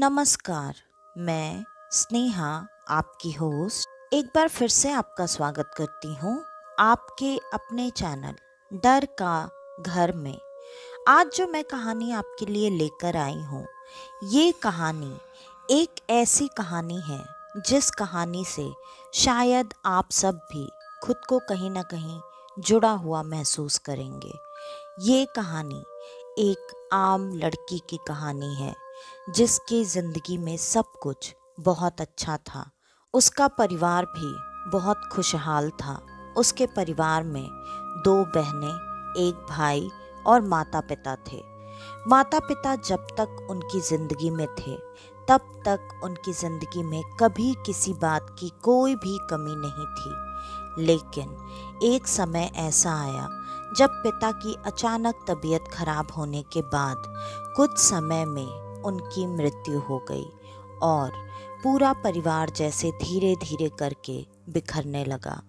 नमस्कार, मैं स्नेहा आपकी होस्ट एक बार फिर से आपका स्वागत करती हूँ आपके अपने चैनल डर का घर में। आज जो मैं कहानी आपके लिए लेकर आई हूँ, ये कहानी एक ऐसी कहानी है जिस कहानी से शायद आप सब भी खुद को कहीं ना कहीं जुड़ा हुआ महसूस करेंगे। ये कहानी एक आम लड़की की कहानी है जिसकी जिंदगी में सब कुछ बहुत अच्छा था। उसका परिवार भी बहुत खुशहाल था। उसके परिवार में 2 बहनें, एक भाई और माता पिता थे। माता पिता जब तक उनकी जिंदगी में थे तब तक उनकी जिंदगी में कभी किसी बात की कोई भी कमी नहीं थी। लेकिन एक समय ऐसा आया जब पिता की अचानक तबीयत खराब होने के बाद कुछ समय में उनकी मृत्यु हो गई और पूरा परिवार जैसे धीरे धीरे करके बिखरने लगा,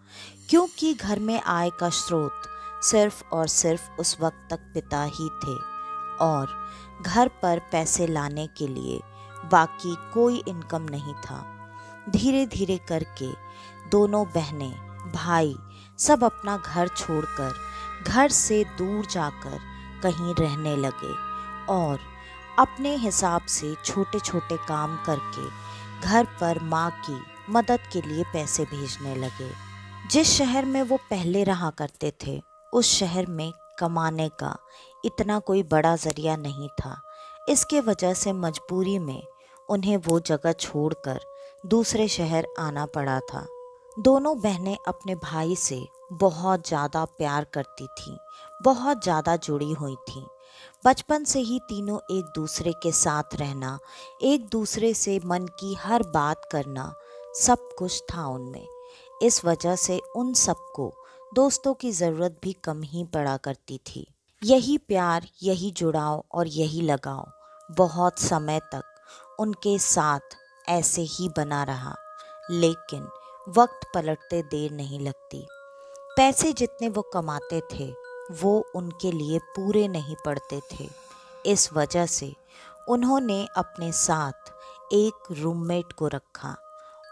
क्योंकि घर में आय का स्रोत सिर्फ और सिर्फ उस वक्त तक पिता ही थे और घर पर पैसे लाने के लिए बाकी कोई इनकम नहीं था। धीरे धीरे करके दोनों बहनें, भाई सब अपना घर छोड़कर घर से दूर जाकर कहीं रहने लगे और अपने हिसाब से छोटे छोटे काम करके घर पर माँ की मदद के लिए पैसे भेजने लगे। जिस शहर में वो पहले रहा करते थे उस शहर में कमाने का इतना कोई बड़ा जरिया नहीं था। इसके वजह से मजबूरी में उन्हें वो जगह छोड़कर दूसरे शहर आना पड़ा था। दोनों बहनें अपने भाई से बहुत ज़्यादा प्यार करती थीं, बहुत ज़्यादा जुड़ी हुई थीं। बचपन से ही तीनों एक दूसरे के साथ रहना, एक दूसरे से मन की हर बात करना, सब कुछ था उनमें। इस वजह से उन सबको दोस्तों की ज़रूरत भी कम ही पड़ा करती थी। यही प्यार, यही जुड़ाव और यही लगाव बहुत समय तक उनके साथ ऐसे ही बना रहा। लेकिन वक्त पलटते देर नहीं लगती। पैसे जितने वो कमाते थे वो उनके लिए पूरे नहीं पड़ते थे। इस वजह से उन्होंने अपने साथ एक रूममेट को रखा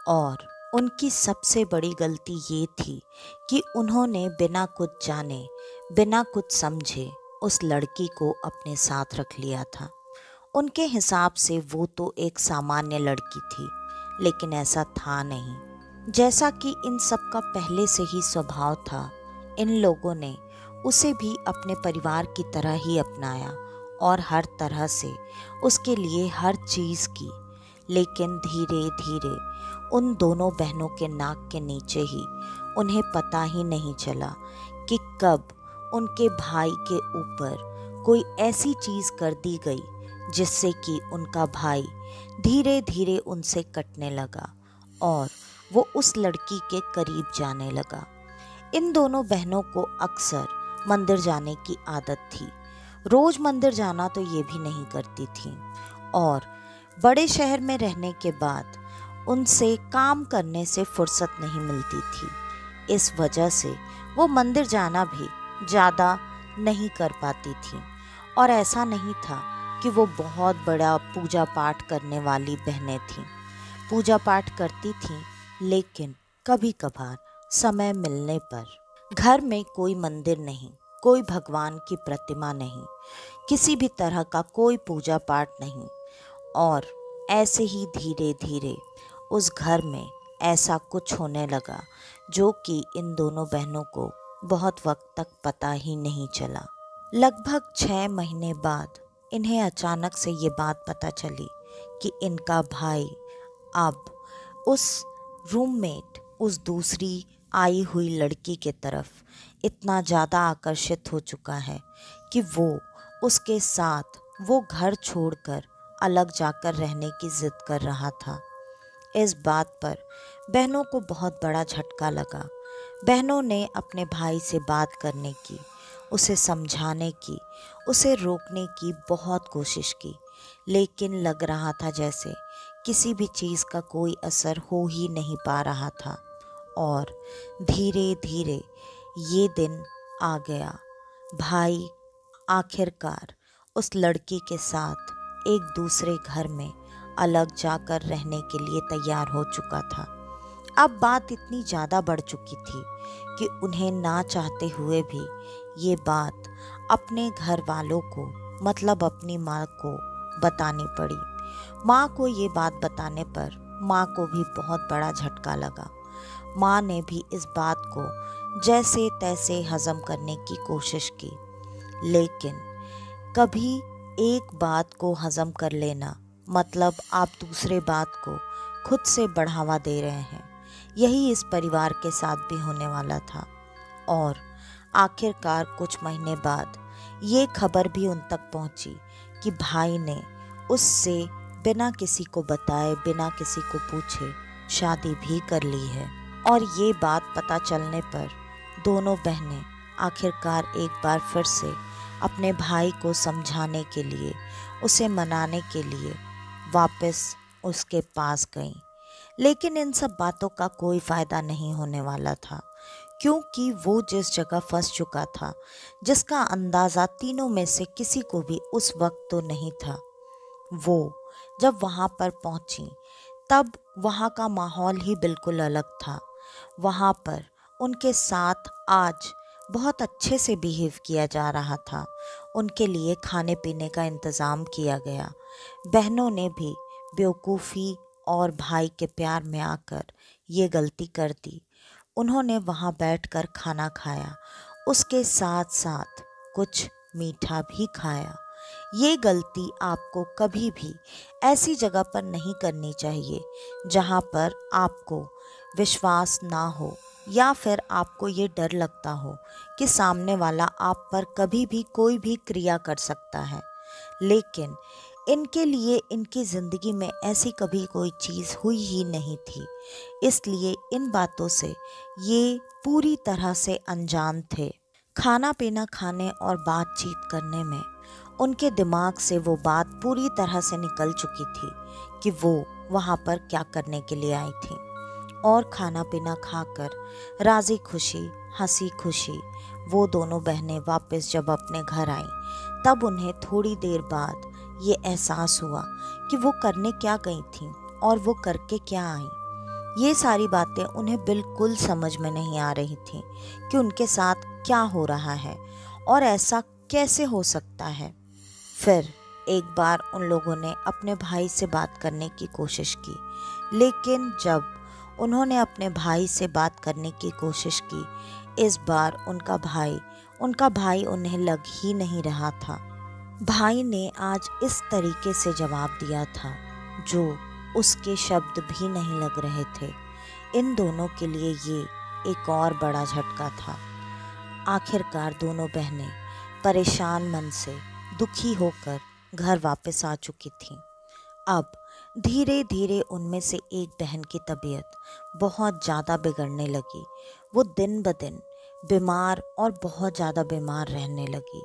और उनकी सबसे बड़ी गलती ये थी कि उन्होंने बिना कुछ जाने, बिना कुछ समझे उस लड़की को अपने साथ रख लिया था। उनके हिसाब से वो तो एक सामान्य लड़की थी, लेकिन ऐसा था नहीं। जैसा कि इन सब का पहले से ही स्वभाव था, इन लोगों ने उसे भी अपने परिवार की तरह ही अपनाया और हर तरह से उसके लिए हर चीज़ की। लेकिन धीरे धीरे उन दोनों बहनों के नाक के नीचे ही उन्हें पता ही नहीं चला कि कब उनके भाई के ऊपर कोई ऐसी चीज़ कर दी गई जिससे कि उनका भाई धीरे धीरे उनसे कटने लगा और वो उस लड़की के करीब जाने लगा। इन दोनों बहनों को अक्सर मंदिर जाने की आदत थी। रोज मंदिर जाना तो ये भी नहीं करती थीं और बड़े शहर में रहने के बाद उनसे काम करने से फुर्सत नहीं मिलती थी। इस वजह से वो मंदिर जाना भी ज़्यादा नहीं कर पाती थीं। और ऐसा नहीं था कि वो बहुत बड़ा पूजा पाठ करने वाली बहनें थीं। पूजा पाठ करती थीं, लेकिन कभी कभार समय मिलने पर। घर में कोई मंदिर नहीं, कोई भगवान की प्रतिमा नहीं, किसी भी तरह का कोई पूजा पाठ नहीं। और ऐसे ही धीरे धीरे उस घर में ऐसा कुछ होने लगा जो कि इन दोनों बहनों को बहुत वक्त तक पता ही नहीं चला। लगभग 6 महीने बाद इन्हें अचानक से ये बात पता चली कि इनका भाई अब उस रूममेट, उस दूसरी आई हुई लड़की के तरफ इतना ज़्यादा आकर्षित हो चुका है कि वो उसके साथ वो घर छोड़कर अलग जाकर रहने की जिद कर रहा था। इस बात पर बहनों को बहुत बड़ा झटका लगा। बहनों ने अपने भाई से बात करने की, उसे समझाने की, उसे रोकने की बहुत कोशिश की, लेकिन लग रहा था जैसे किसी भी चीज़ का कोई असर हो ही नहीं पा रहा था। और धीरे धीरे ये दिन आ गया। भाई आखिरकार उस लड़की के साथ एक दूसरे घर में अलग जाकर रहने के लिए तैयार हो चुका था। अब बात इतनी ज़्यादा बढ़ चुकी थी कि उन्हें ना चाहते हुए भी ये बात अपने घर वालों को, मतलब अपनी माँ को बतानी पड़ी। माँ को ये बात बताने पर माँ को भी बहुत बड़ा झटका लगा। माँ ने भी इस बात को जैसे तैसे हजम करने की कोशिश की, लेकिन कभी एक बात को हजम कर लेना मतलब आप दूसरे बात को खुद से बढ़ावा दे रहे हैं। यही इस परिवार के साथ भी होने वाला था। और आखिरकार कुछ महीने बाद ये खबर भी उन तक पहुंची कि भाई ने उससे बिना किसी को बताए, बिना किसी को पूछे शादी भी कर ली है। और ये बात पता चलने पर दोनों बहनें आखिरकार एक बार फिर से अपने भाई को समझाने के लिए, उसे मनाने के लिए वापस उसके पास गईं। लेकिन इन सब बातों का कोई फ़ायदा नहीं होने वाला था, क्योंकि वो जिस जगह फंस चुका था, जिसका अंदाज़ा तीनों में से किसी को भी उस वक्त तो नहीं था, वो जब वहाँ पर पहुँची तब वहाँ का माहौल ही बिल्कुल अलग था। वहाँ पर उनके साथ आज बहुत अच्छे से बिहेव किया जा रहा था। उनके लिए खाने पीने का इंतज़ाम किया गया। बहनों ने भी बेवकूफ़ी और भाई के प्यार में आकर ये गलती कर दी। उन्होंने वहाँ बैठकर खाना खाया, उसके साथ साथ कुछ मीठा भी खाया। ये गलती आपको कभी भी ऐसी जगह पर नहीं करनी चाहिए जहाँ पर आपको विश्वास ना हो या फिर आपको ये डर लगता हो कि सामने वाला आप पर कभी भी कोई भी क्रिया कर सकता है। लेकिन इनके लिए इनकी ज़िंदगी में ऐसी कभी कोई चीज़ हुई ही नहीं थी, इसलिए इन बातों से ये पूरी तरह से अनजान थे। खाना पीना खाने और बातचीत करने में उनके दिमाग से वो बात पूरी तरह से निकल चुकी थी कि वो वहाँ पर क्या करने के लिए आई थी। और खाना पीना खाकर राजी खुशी, हंसी खुशी वो दोनों बहनें वापस जब अपने घर आईं, तब उन्हें थोड़ी देर बाद ये एहसास हुआ कि वो करने क्या गई थीं और वो करके क्या आईं। ये सारी बातें उन्हें बिल्कुल समझ में नहीं आ रही थीं कि उनके साथ क्या हो रहा है और ऐसा कैसे हो सकता है। फिर एक बार उन लोगों ने अपने भाई से बात करने की कोशिश की, लेकिन जब उन्होंने अपने भाई से बात करने की कोशिश की, इस बार उनका भाई उन्हें लग ही नहीं रहा था। भाई ने आज इस तरीके से जवाब दिया था जो उसके शब्द भी नहीं लग रहे थे। इन दोनों के लिए ये एक और बड़ा झटका था। आखिरकार दोनों बहनें परेशान मन से दुखी होकर घर वापस आ चुकी थीं। अब धीरे धीरे उनमें से एक बहन की तबीयत बहुत ज़्यादा बिगड़ने लगी। वो दिन ब दिन बीमार और बहुत ज़्यादा बीमार रहने लगी।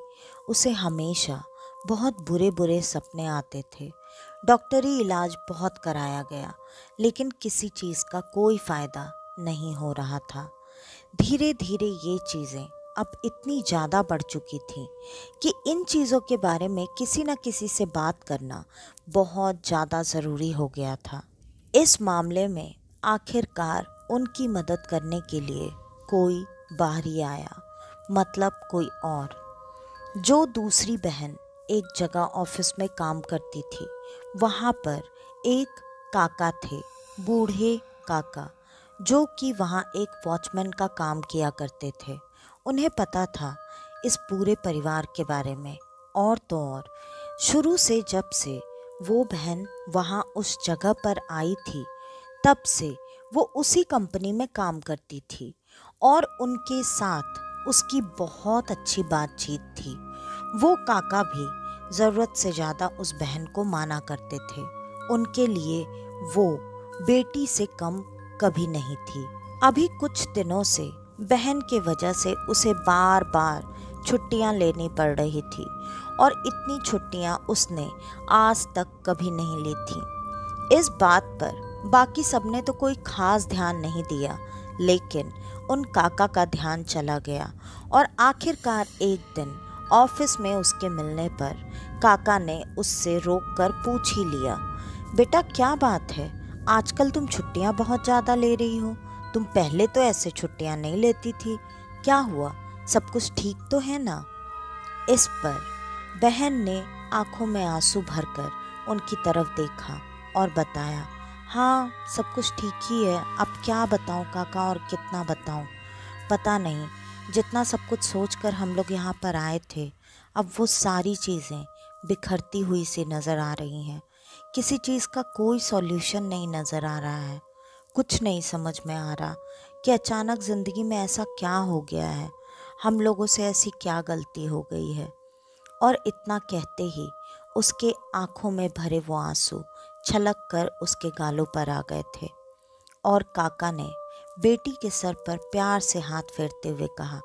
उसे हमेशा बहुत बुरे बुरे सपने आते थे। डॉक्टरी इलाज बहुत कराया गया, लेकिन किसी चीज़ का कोई फ़ायदा नहीं हो रहा था। धीरे धीरे ये चीज़ें अब इतनी ज़्यादा बढ़ चुकी थी कि इन चीज़ों के बारे में किसी न किसी से बात करना बहुत ज़्यादा ज़रूरी हो गया था। इस मामले में आखिरकार उनकी मदद करने के लिए कोई बाहरी आया, मतलब कोई और। जो दूसरी बहन एक जगह ऑफिस में काम करती थी, वहाँ पर एक काका थे, बूढ़े काका, जो कि वहाँ एक वॉचमैन का काम किया करते थे। उन्हें पता था इस पूरे परिवार के बारे में। और तो और शुरू से जब से वो बहन वहाँ उस जगह पर आई थी, तब से वो उसी कंपनी में काम करती थी और उनके साथ उसकी बहुत अच्छी बातचीत थी। वो काका भी ज़रूरत से ज़्यादा उस बहन को माना करते थे। उनके लिए वो बेटी से कम कभी नहीं थी। अभी कुछ दिनों से बहन के वजह से उसे बार बार छुट्टियां लेनी पड़ रही थी और इतनी छुट्टियां उसने आज तक कभी नहीं ली थी। इस बात पर बाकी सबने तो कोई खास ध्यान नहीं दिया, लेकिन उन काका का ध्यान चला गया और आखिरकार एक दिन ऑफिस में उसके मिलने पर काका ने उससे रोककर पूछ ही लिया, बेटा क्या बात है, आजकल तुम छुट्टियां बहुत ज़्यादा ले रही हो। तुम पहले तो ऐसे छुट्टियां नहीं लेती थी। क्या हुआ, सब कुछ ठीक तो है ना? इस पर बहन ने आंखों में आंसू भरकर उनकी तरफ देखा और बताया, हाँ सब कुछ ठीक ही है। अब क्या बताऊँ काका, और कितना बताऊँ? पता नहीं, जितना सब कुछ सोचकर हम लोग यहाँ पर आए थे, अब वो सारी चीज़ें बिखरती हुई सी नज़र आ रही हैं। किसी चीज़ का कोई सॉल्यूशन नहीं नज़र आ रहा है। कुछ नहीं समझ में आ रहा कि अचानक ज़िंदगी में ऐसा क्या हो गया है, हम लोगों से ऐसी क्या गलती हो गई है। और इतना कहते ही उसके आंखों में भरे वो आंसू छलक कर उसके गालों पर आ गए थे। और काका ने बेटी के सर पर प्यार से हाथ फेरते हुए कहा,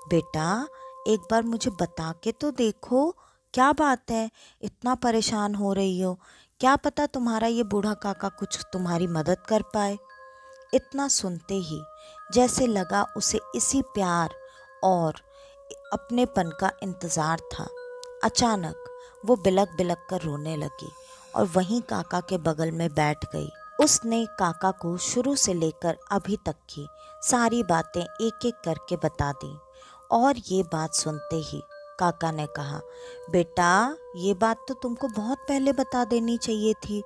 बेटा एक बार मुझे बता के तो देखो, क्या बात है, इतना परेशान हो रही हो? क्या पता तुम्हारा ये बूढ़ा काका कुछ तुम्हारी मदद कर पाए। इतना सुनते ही जैसे लगा उसे इसी प्यार और अपनेपन का इंतज़ार था। अचानक वो बिलक बिलक कर रोने लगी और वहीं काका के बगल में बैठ गई। उसने काका को शुरू से लेकर अभी तक की सारी बातें एक एक करके बता दी। और ये बात सुनते ही काका ने कहा, बेटा ये बात तो तुमको बहुत पहले बता देनी चाहिए थी।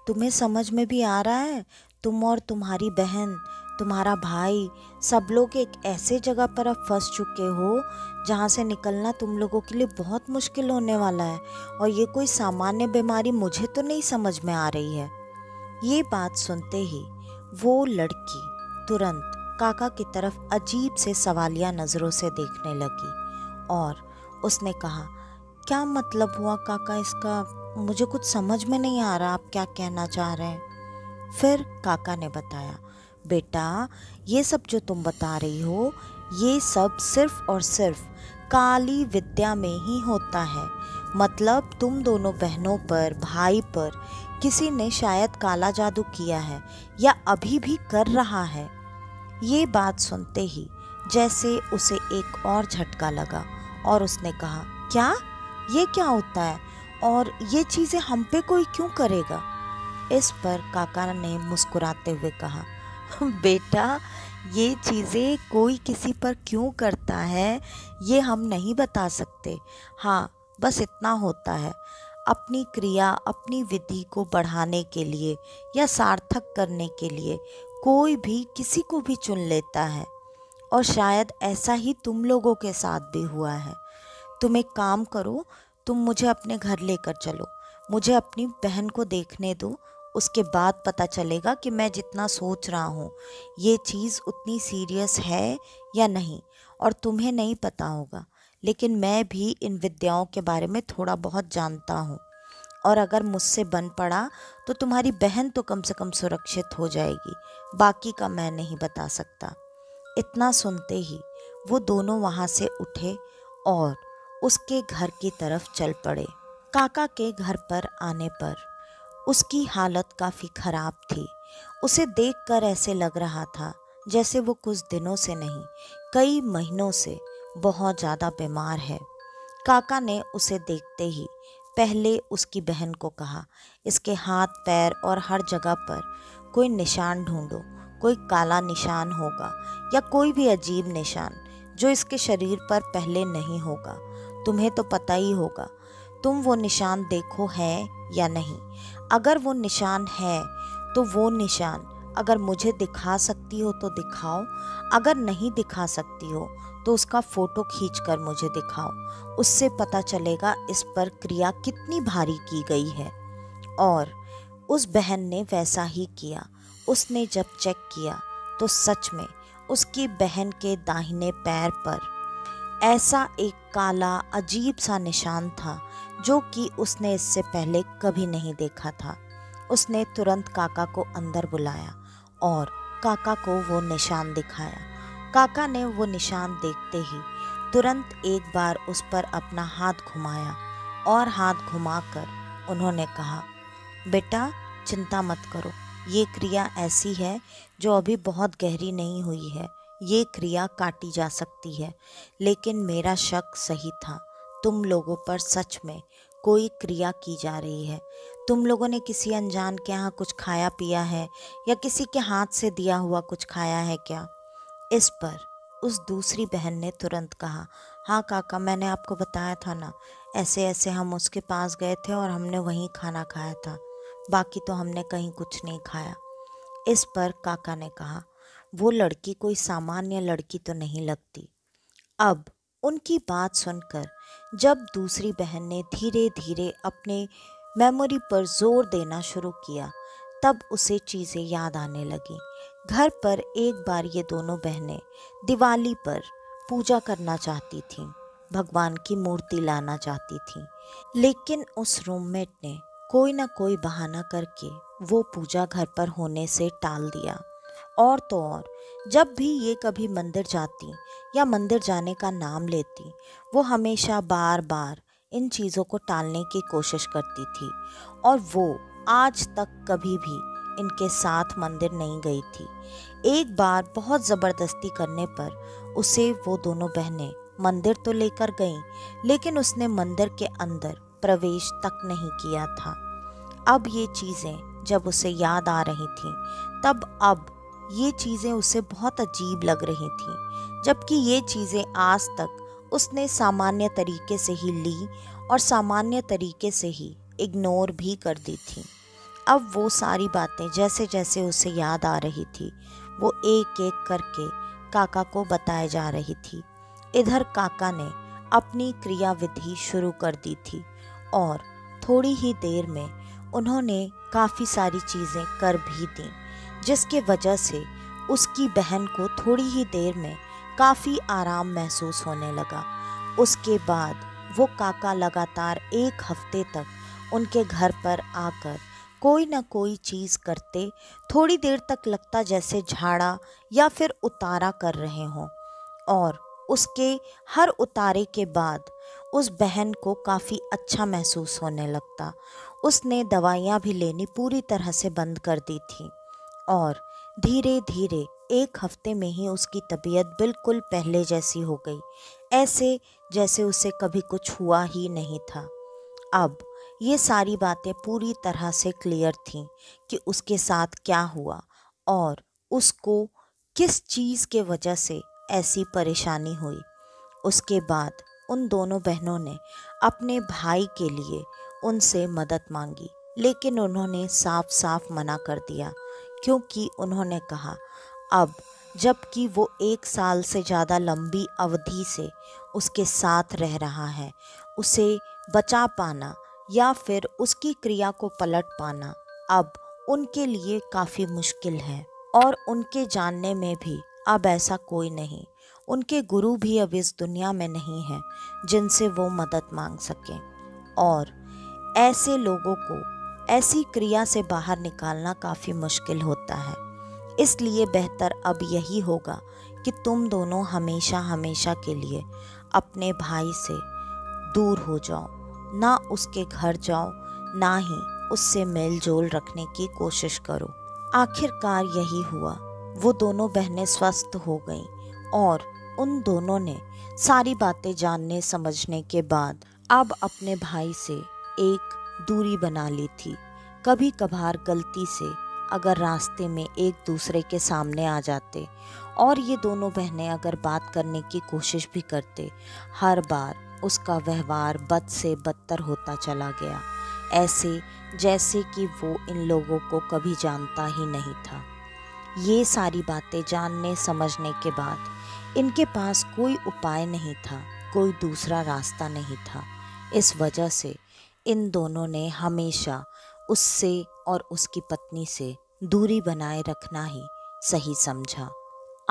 तुम्हें समझ में भी आ रहा है, तुम और तुम्हारी बहन, तुम्हारा भाई, सब लोग एक ऐसे जगह पर अब फंस चुके हो जहाँ से निकलना तुम लोगों के लिए बहुत मुश्किल होने वाला है। और ये कोई सामान्य बीमारी मुझे तो नहीं समझ में आ रही है। ये बात सुनते ही वो लड़की तुरंत काका की तरफ अजीब से सवालिया नज़रों से देखने लगी और उसने कहा, क्या मतलब हुआ काका इसका? मुझे कुछ समझ में नहीं आ रहा आप क्या कहना चाह रहे हैं। फिर काका ने बताया, बेटा ये सब जो तुम बता रही हो, ये सब सिर्फ और सिर्फ काली विद्या में ही होता है। मतलब तुम दोनों बहनों पर, भाई पर किसी ने शायद काला जादू किया है या अभी भी कर रहा है। ये बात सुनते ही जैसे उसे एक और झटका लगा और उसने कहा, क्या? ये क्या होता है और ये चीज़ें हम पे कोई क्यों करेगा? इस पर काका ने मुस्कुराते हुए कहा, बेटा ये चीज़ें कोई किसी पर क्यों करता है ये हम नहीं बता सकते। हाँ बस इतना होता है, अपनी क्रिया, अपनी विधि को बढ़ाने के लिए या सार्थक करने के लिए कोई भी किसी को भी चुन लेता है। और शायद ऐसा ही तुम लोगों के साथ भी हुआ है। तुम एक काम करो, तुम मुझे अपने घर लेकर चलो, मुझे अपनी बहन को देखने दो। उसके बाद पता चलेगा कि मैं जितना सोच रहा हूँ ये चीज़ उतनी सीरियस है या नहीं। और तुम्हें नहीं पता होगा, लेकिन मैं भी इन विद्याओं के बारे में थोड़ा बहुत जानता हूँ। और अगर मुझसे बन पड़ा तो तुम्हारी बहन तो कम से कम सुरक्षित हो जाएगी, बाकी का मैं नहीं बता सकता। इतना सुनते ही वो दोनों वहाँ से उठे और उसके घर की तरफ चल पड़े। काका के घर पर आने पर उसकी हालत काफ़ी ख़राब थी। उसे देखकर ऐसे लग रहा था जैसे वो कुछ दिनों से नहीं, कई महीनों से बहुत ज़्यादा बीमार है। काका ने उसे देखते ही पहले उसकी बहन को कहा, इसके हाथ पैर और हर जगह पर कोई निशान ढूंढो, कोई काला निशान होगा या कोई भी अजीब निशान जो इसके शरीर पर पहले नहीं होगा। तुम्हें तो पता ही होगा, तुम वो निशान देखो है या नहीं। अगर वो निशान है तो वो निशान अगर मुझे दिखा सकती हो तो दिखाओ, अगर नहीं दिखा सकती हो तो उसका फ़ोटो खींचकर मुझे दिखाओ। उससे पता चलेगा इस पर क्रिया कितनी भारी की गई है। और उस बहन ने वैसा ही किया। उसने जब चेक किया तो सच में उसकी बहन के दाहिने पैर पर ऐसा एक काला अजीब सा निशान था जो कि उसने इससे पहले कभी नहीं देखा था। उसने तुरंत काका को अंदर बुलाया और काका को वो निशान दिखाया। काका ने वो निशान देखते ही तुरंत एक बार उस पर अपना हाथ घुमाया और हाथ घुमाकर उन्होंने कहा, बेटा चिंता मत करो, ये क्रिया ऐसी है जो अभी बहुत गहरी नहीं हुई है, ये क्रिया काटी जा सकती है। लेकिन मेरा शक सही था, तुम लोगों पर सच में कोई क्रिया की जा रही है। तुम लोगों ने किसी अनजान के यहाँ कुछ खाया पिया है या किसी के हाथ से दिया हुआ कुछ खाया है क्या? इस पर उस दूसरी बहन ने तुरंत कहा, हाँ काका, मैंने आपको बताया था ना, ऐसे ऐसे हम उसके पास गए थे और हमने वहीं खाना खाया था, बाकी तो हमने कहीं कुछ नहीं खाया। इस पर काका ने कहा, वो लड़की कोई सामान्य लड़की तो नहीं लगती। अब उनकी बात सुनकर जब दूसरी बहन ने धीरे धीरे अपने मेमोरी पर जोर देना शुरू किया, तब उसे चीज़ें याद आने लगी। घर पर एक बार ये दोनों बहनें दिवाली पर पूजा करना चाहती थीं, भगवान की मूर्ति लाना चाहती थीं, लेकिन उस रूममेट ने कोई ना कोई बहाना करके वो पूजा घर पर होने से टाल दिया। और तो और, जब भी ये कभी मंदिर जाती या मंदिर जाने का नाम लेती, वो हमेशा बार बार इन चीज़ों को टालने की कोशिश करती थी और वो आज तक कभी भी इनके साथ मंदिर नहीं गई थी। एक बार बहुत ज़बरदस्ती करने पर उसे वो दोनों बहनें मंदिर तो लेकर गईं, लेकिन उसने मंदिर के अंदर प्रवेश तक नहीं किया था। अब ये चीज़ें जब उसे याद आ रही थीं, तब अब ये चीज़ें उसे बहुत अजीब लग रही थीं, जबकि ये चीज़ें आज तक उसने सामान्य तरीके से ही ली और सामान्य तरीके से ही इग्नोर भी कर दी थी। अब वो सारी बातें जैसे जैसे उसे याद आ रही थी, वो एक एक करके काका को बताए जा रही थी। इधर काका ने अपनी क्रियाविधि शुरू कर दी थी और थोड़ी ही देर में उन्होंने काफ़ी सारी चीज़ें कर भी दी, जिसके वजह से उसकी बहन को थोड़ी ही देर में काफ़ी आराम महसूस होने लगा। उसके बाद वो काका लगातार 1 हफ्ते तक उनके घर पर आकर कोई ना कोई चीज़ करते, थोड़ी देर तक लगता जैसे झाड़ा या फिर उतारा कर रहे हों, और उसके हर उतारे के बाद उस बहन को काफ़ी अच्छा महसूस होने लगता। उसने दवाइयाँ भी लेनी पूरी तरह से बंद कर दी थी और धीरे धीरे 1 हफ्ते में ही उसकी तबीयत बिल्कुल पहले जैसी हो गई, ऐसे जैसे उसे कभी कुछ हुआ ही नहीं था। अब ये सारी बातें पूरी तरह से क्लियर थीं कि उसके साथ क्या हुआ और उसको किस चीज़ के वजह से ऐसी परेशानी हुई। उसके बाद उन दोनों बहनों ने अपने भाई के लिए उनसे मदद मांगी, लेकिन उन्होंने साफ साफ मना कर दिया, क्योंकि उन्होंने कहा, अब जबकि वो 1 साल से ज़्यादा लंबी अवधि से उसके साथ रह रहा है, उसे बचा पाना या फिर उसकी क्रिया को पलट पाना अब उनके लिए काफ़ी मुश्किल है। और उनके जानने में भी अब ऐसा कोई नहीं, उनके गुरु भी अब इस दुनिया में नहीं हैं जिनसे वो मदद मांग सकें। और ऐसे लोगों को ऐसी क्रिया से बाहर निकालना काफ़ी मुश्किल होता है। इसलिए बेहतर अब यही होगा कि तुम दोनों हमेशा हमेशा के लिए अपने भाई से दूर हो जाओ, ना उसके घर जाओ, ना ही उससे मेल जोल रखने की कोशिश करो। आखिरकार यही हुआ, वो दोनों बहनें स्वस्थ हो गईं और उन दोनों ने सारी बातें जानने समझने के बाद अब अपने भाई से एक दूरी बना ली थी। कभी कभार गलती से अगर रास्ते में एक दूसरे के सामने आ जाते और ये दोनों बहनें अगर बात करने की कोशिश भी करते, हर बार उसका व्यवहार बद से बदतर होता चला गया, ऐसे जैसे कि वो इन लोगों को कभी जानता ही नहीं था। ये सारी बातें जानने समझने के बाद इनके पास कोई उपाय नहीं था, कोई दूसरा रास्ता नहीं था। इस वजह से इन दोनों ने हमेशा उससे और उसकी पत्नी से दूरी बनाए रखना ही सही समझा।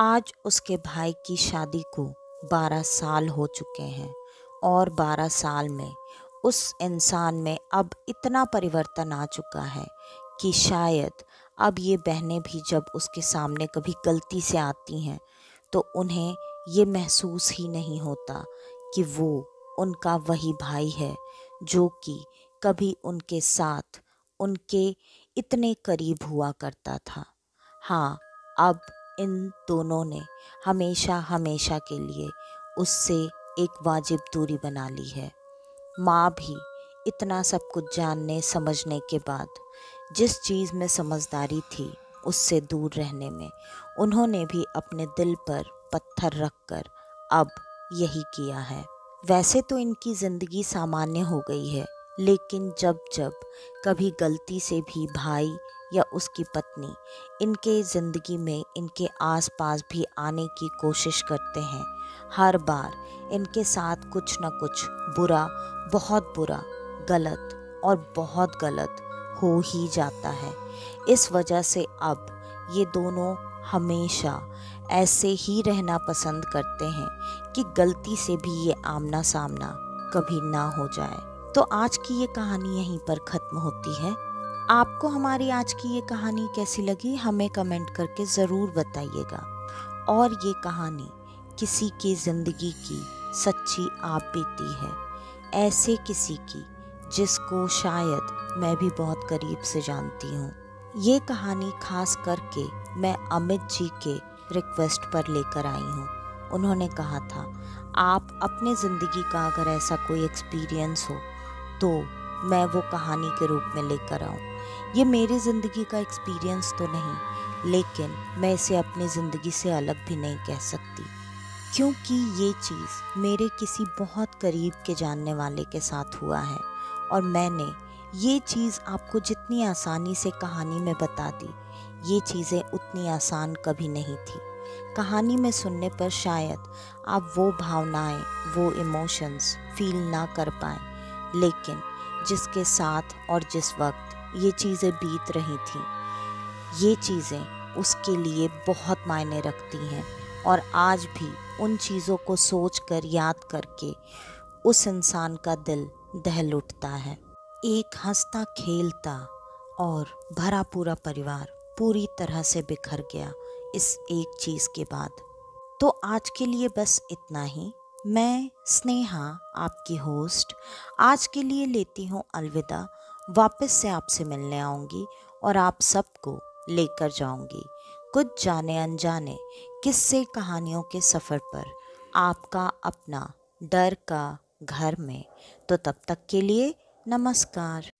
आज उसके भाई की शादी को 12 साल हो चुके हैं और 12 साल में उस इंसान में अब इतना परिवर्तन आ चुका है कि शायद अब ये बहनें भी जब उसके सामने कभी गलती से आती हैं तो उन्हें ये महसूस ही नहीं होता कि वो उनका वही भाई है जो कि कभी उनके साथ उनके इतने करीब हुआ करता था। हाँ, अब इन दोनों ने हमेशा हमेशा के लिए उससे एक वाजिब दूरी बना ली है। माँ भी इतना सब कुछ जानने समझने के बाद जिस चीज़ में समझदारी थी उससे दूर रहने में उन्होंने भी अपने दिल पर पत्थर रखकर अब यही किया है। वैसे तो इनकी ज़िंदगी सामान्य हो गई है, लेकिन जब जब कभी गलती से भी भाई या उसकी पत्नी इनके ज़िंदगी में इनके आसपास भी आने की कोशिश करते हैं, हर बार इनके साथ कुछ न कुछ बुरा, बहुत बुरा, गलत और बहुत गलत हो ही जाता है। इस वजह से अब ये दोनों हमेशा ऐसे ही रहना पसंद करते हैं कि गलती से भी ये आमना सामना कभी ना हो जाए। तो आज की ये कहानी यहीं पर ख़त्म होती है। आपको हमारी आज की ये कहानी कैसी लगी हमें कमेंट करके ज़रूर बताइएगा। और ये कहानी किसी की ज़िंदगी की सच्ची आप बीती है, ऐसे किसी की जिसको शायद मैं भी बहुत करीब से जानती हूँ। ये कहानी खास करके मैं अमित जी के रिक्वेस्ट पर लेकर आई हूँ। उन्होंने कहा था आप अपने ज़िंदगी का अगर ऐसा कोई एक्सपीरियंस हो तो मैं वो कहानी के रूप में लेकर आऊँ। ये मेरी ज़िंदगी का एक्सपीरियंस तो नहीं, लेकिन मैं इसे अपनी ज़िंदगी से अलग भी नहीं कह सकती, क्योंकि ये चीज़ मेरे किसी बहुत करीब के जानने वाले के साथ हुआ है और मैंने ये चीज़ आपको जितनी आसानी से कहानी में बता दी, ये चीज़ें उतनी आसान कभी नहीं थी। कहानी में सुनने पर शायद आप वो भावनाएं, वो इमोशंस फील ना कर पाएँ, लेकिन जिसके साथ और जिस वक्त ये चीज़ें बीत रही थी, ये चीज़ें उसके लिए बहुत मायने रखती हैं और आज भी उन चीज़ों को सोच कर याद करके उस इंसान का दिल दहल उठता है। एक हंसता खेलता और भरा पूरा परिवार पूरी तरह से बिखर गया इस एक चीज़ के बाद। तो आज के लिए बस इतना ही। मैं स्नेहा, आपकी होस्ट, आज के लिए लेती हूँ अलविदा। वापस से आपसे मिलने आऊँगी और आप सबको लेकर जाऊँगी कुछ जाने अनजाने किस्से कहानियों के सफ़र पर, आपका अपना डर का घर में। तो तब तक के लिए नमस्कार।